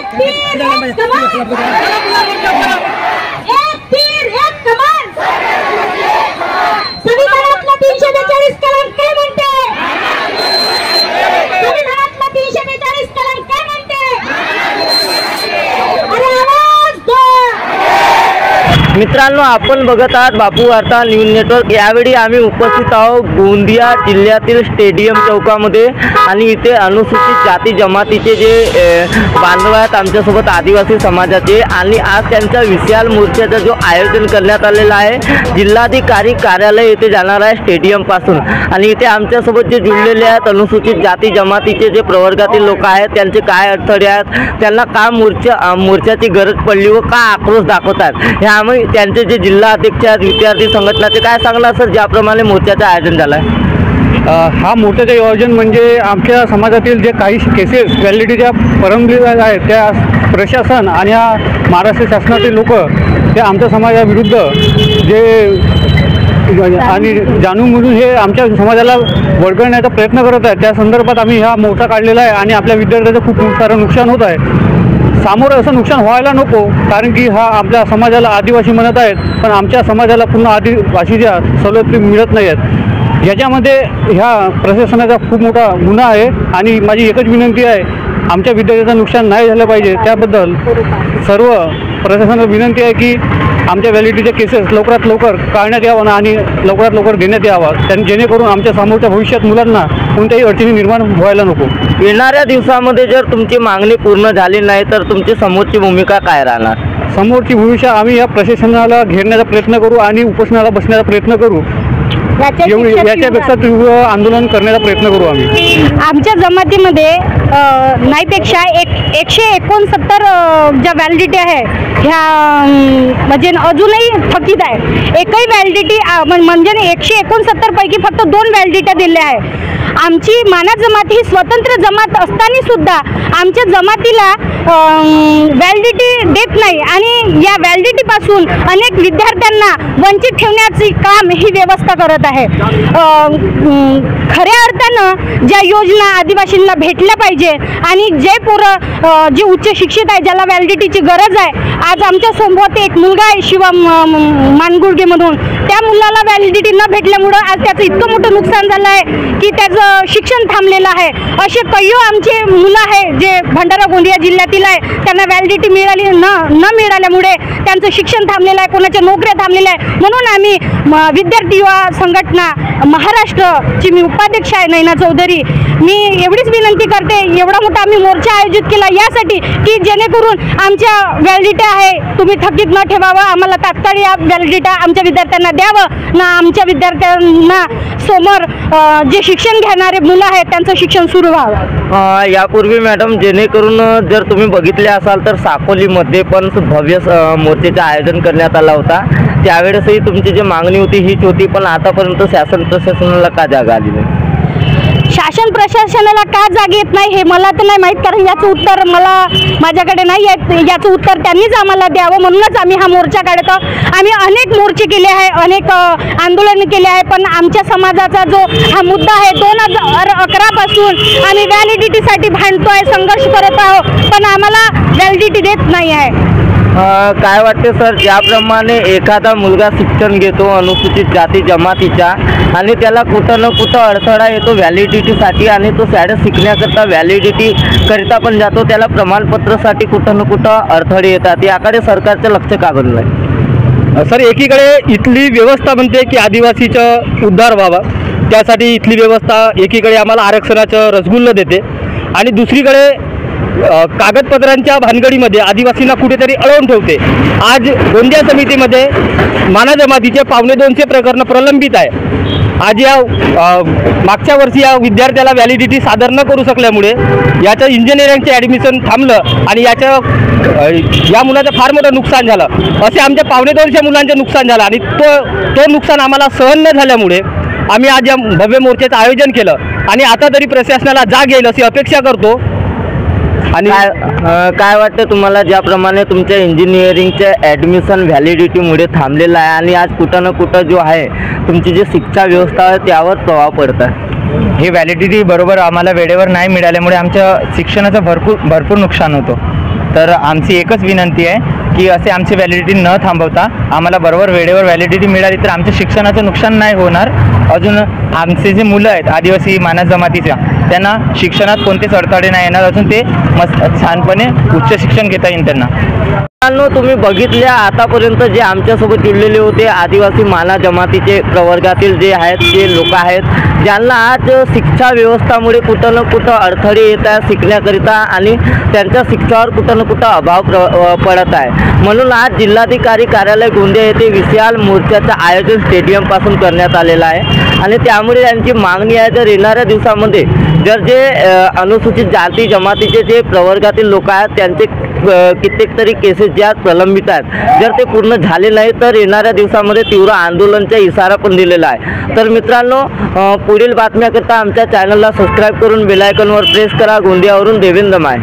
संविधानातला 342 कलम काय म्हणते? संविधानातला 342 कलम काय म्हणते? अरे आवाज दो. मित्रांनो, आपण बघत आहात बापू वार्ता न्यूज नेटवर्क। यावेळी आम्ही उपस्थित आहोत गोंदिया जिल्ह्यातील स्टेडियम चौकामध्ये आणि इथे अनुसूचित जाती जमातीचे जे बांधव आहेत आमच्यासोबत आदिवासी समाजाचे, आणि आज त्यांच्या विशाल मोर्चाचा जो आयोजन करण्यात आलेला आहे जिल्हाधिकारी कार्यालय येथे जाणार आहे स्टेडियम पासून। आणि इथे आमच्यासोबत जे जुळलेले आहेत अनुसूचित जाती जमातीचे जे प्रवर्गातील लोक आहेत त्यांचे काय अडथळे आहेत, त्यांना का मोर्चाची गरज पडली व का आक्रोश दाखवतात, हे आम्ही त्यांचे जे जिल्हा अध्यक्ष आहेत विद्यार्थी संघटनाचे काय सांगणार सर, ज्याप्रमाणे मोर्चाचं आयोजन झालं आहे? हा मोर्चाचे आयोजन म्हणजे आमच्या समाजातील जे काही केसेस व्हॅलिडिटीच्या परंपरा आहेत त्या प्रशासन आणि महाराष्ट्र शासनातील लोक ते आमच्या समाजाविरुद्ध जे आणि जाणून बुजून हे आमच्या समाजाला वळगण्याचा प्रयत्न करत आहेत, त्या संदर्भात आम्ही हा मोर्चा काढलेला आहे। आणि आपल्या विद्यार्थ्यांचं खूप सारं नुकसान होत आहे। सामोरं असं नुकसान व्हायला नको, कारण की हा आपल्या समाजाला आदिवासी म्हणत आहेत, पण आमच्या समाजाला पुन्हा आदिवासीच्या सवलती मिळत नाही आहेत। याच्यामध्ये ह्या प्रशासनाचा खूप मोठा गुन्हा आहे आणि माझी एकच विनंती आहे, आमच्या विद्यार्थ्यांचं नुकसान नाही झालं पाहिजे। त्याबद्दल सर्व प्रशासनाला विनंती आहे की आमच्या व्हॅलिडिटीचे केसेस लवकरात लवकर काढण्यात यावं आणि लवकरात लवकर देण्यात यावा, जेणेकरून आमच्या समोरच्या भविष्यात मुलांना कोणत्याही अडचणी निर्माण व्हायला नको। येणाऱ्या दिवसामध्ये जर तुमची मागणी पूर्ण झाली नाही तर तुमची समोरची भूमिका काय राहणार? समोरची भूमिका आम्ही या प्रशासनाला घेरण्याचा प्रयत्न करू आणि उपोषणाला बसण्याचा प्रयत्न करू, याच्यापेक्षा तीव्र आंदोलन करण्याचा प्रयत्न करू आम्ही। आमच्या जमातीमध्ये नाहीपेक्षा 169 ज्या व्हॅलिडिटी आहे ह्या म्हणजे अजूनही थकीत आहे। एकही व्हॅलिडिटी म्हणजे 169 पैकी फक्त 2 व्हॅलिडिट्या दिल्या आहे। आमची माना जमात ही स्वतंत्र जमात असताना सुद्धा आमच्या जमातीला व्हॅलिडिटी देत नाही आणि या व्हॅलिडिटीपासून अनेक विद्यार्थ्यांना वंचित ठेवण्याचे काम ही व्यवस्था करत आहे। खऱ्या अर्थानं ज्या योजना आदिवासींना भेटल्या पाहिजे आणि जे पोरं जे उच्च शिक्षित आहे ज्याला व्हॅलिडिटीची गरज आहे, आज आमच्या सोबत एक मुलगा आहे शिवम मानगुर्गेमधून, त्या मुलाला व्हॅलिडिटी न भेटल्यामुळं आज त्याचं इतकं मोठं नुकसान झालं आहे की त्याचं शिक्षण थांबलेलं आहे। असे कय्यो आमचे मुलं आहे जे भंडारा गोंदिया जिल्ह्यातील आहे, त्यांना व्हॅलिडिटी मिळाली न मिळाल्यामुळे त्यांचं शिक्षण थांबलेलं आहे, कोणाच्या नोकऱ्या थांबलेल्या आहे। म्हणून आम्ही विद्यार्थी युवा संघटना महाराष्ट्रची मी उपाध्यक्ष आहे नैना चौधरी, मी एवढीच विनंती करते, एवढा मोठा आम्ही मोर्चा आयोजित केला यासाठी की जेणेकरून आमच्या व्हॅलिडिटी आहे तुम्ही थकीत न ठेवावं, आम्हाला तात्काळ या व्हॅलिडिटी आमच्या विद्यार्थ्यांना द्यावं ना, आमच्या विद्यार्थ्यांना समोर जे शिक्षण घेणारे मुलं आहेत त्यांचं शिक्षण सुरू व्हावं। यापूर्वी मॅडम जेणेकरून जर तुम्ही बघितले असाल तर साकोलीमध्ये पण भव्य मोर्चाचे आयोजन करण्यात आला होता, त्यावेळेसही तुमची जी मागणी होती हीच होती, पण आतापर्यंत शासन प्रशासनाला का जागा आली नाही? शासन प्रशासनाला का जाग येत नाही हे मला तर नाही माहीत, कारण याचं उत्तर माझ्याकडे नाही आहे। याचं उत्तर त्यांनीच आम्हाला द्यावं, म्हणूनच आम्ही हा मोर्चा काढतो। आम्ही अनेक मोर्चे केले आहे, अनेक आंदोलन केले आहे, पण आमच्या समाजाचा जो हा मुद्दा आहे 2011 पासून आम्ही व्हॅलिडिटीसाठी भांडतोय, संघर्ष करत आहोत, पण आम्हाला व्हॅलिडिटी देत नाही आहे। काय वाटते सर, ज्याप्रमाणे एखादा मुलगा शिक्षण घेतो अनुसूचित जाती जमातीचा आणि त्याला कुठं न कुठं अडथळा येतो व्हॅलिडिटीसाठी आणि तो शाळेत शिकण्याकरता व्हॅलिडिटी करिता पण जातो, त्याला प्रमाणपत्रासाठी कुठं न कुठं अडथळे येतात, याकडे सरकारचं लक्ष का बदल नाही? सर, एकीकडे इथली व्यवस्था म्हणते की आदिवासीचा उद्धार व्हावा, त्यासाठी इथली व्यवस्था एकीकडे आम्हाला आरक्षणाचं रसगुल्लं देते आणि दुसरीकडे कागदपत्रांच्या भानगडीमध्ये आदिवासींना कुठेतरी अडवून ठेवते। आज गोंदिया समितीमध्ये माना जमातीचे 250 प्रकरणं प्रलंबित आहे। आज या मागच्या वर्षी या विद्यार्थ्याला व्हॅलिडिटी सादर न करू शकल्यामुळे याचं इंजिनिअरिंगचे ॲडमिशन थांबलं आणि या मुलाचं फार मोठं नुकसान झालं। असे आमच्या 250 मुलांचं नुकसान झालं आणि तो नुकसान आम्हाला सहन न झाल्यामुळे आम्ही आज या भव्य मोर्चाचं आयोजन केलं आणि आता तरी प्रशासनाला जाग येईल अशी अपेक्षा करतो। आणि काय वाटतं तुम्हाला, ज्याप्रमाणे तुमच्या इंजिनिअरिंगच्या ॲडमिशन व्हॅलिडिटीमुळे थांबलेलं आहे आणि आज कुठं ना कुठं जो आहे तुमची जी शिक्षा व्यवस्था आहे त्यावर प्रभाव पडत आहे? ही व्हॅलिडिटी बरोबर आम्हाला वेळेवर नाही मिळाल्यामुळे आमच्या शिक्षणाचं भरपूर नुकसान होतं। तर आमची एकच विनंती आहे की असे आमची व्हॅलिडिटी न थांबवता आम्हाला बरोबर वेळेवर व्हॅलिडिटी मिळाली तर आमच्या शिक्षणाचं नुकसान नाही होणार. अजून आमचे जे मुलं आहेत आदिवासी मानस जमातीच्या त्यांना शिक्षणात कोणतेच अडथळे नाही येणार. अजून ते मस्त छानपणे उच्च शिक्षण घेता येईल त्यांना. तुम्ही बघितल्या आतापर्यंत जे आमच्यासोबत जुळलेले होते आदिवासी माना जमातीचे प्रवर्गातील जे आहेत ते लोक आहेत ज्यांना आज शिक्षा व्यवस्थामुळे कुठं ना कुठं अडथळे येत आहे शिकण्याकरिता आणि त्यांच्या शिक्षावर कुठं ना कुठं अभाव पडत आहे. म्हणून आज जिल्हाधिकारी कार्यालय गोंदिया येथे विशाल मोर्चाचं आयोजन स्टेडियमपासून करण्यात आलेलं आहे आणि त्यामुळे त्यांची मागणी आहे जर येणाऱ्या दिवसामध्ये जर जे अनुसूचित जाती जमातीचे जे प्रवर्गातील लोक आहेत त्यांचे कित्येक तरी केसेस ज्या प्रलंबित आहेत जर ते पूर्ण झाले नाही तर येणाऱ्या दिवसामध्ये तीव्र आंदोलनाचा इशारा पण दिलेला आहे. तर मित्रांनो पुढील बातम्याकरता आमच्या चॅनलला सबस्क्राईब करून बेल आयकॉनवर प्रेस करा. गोंदियावरून देवेंद्र माय.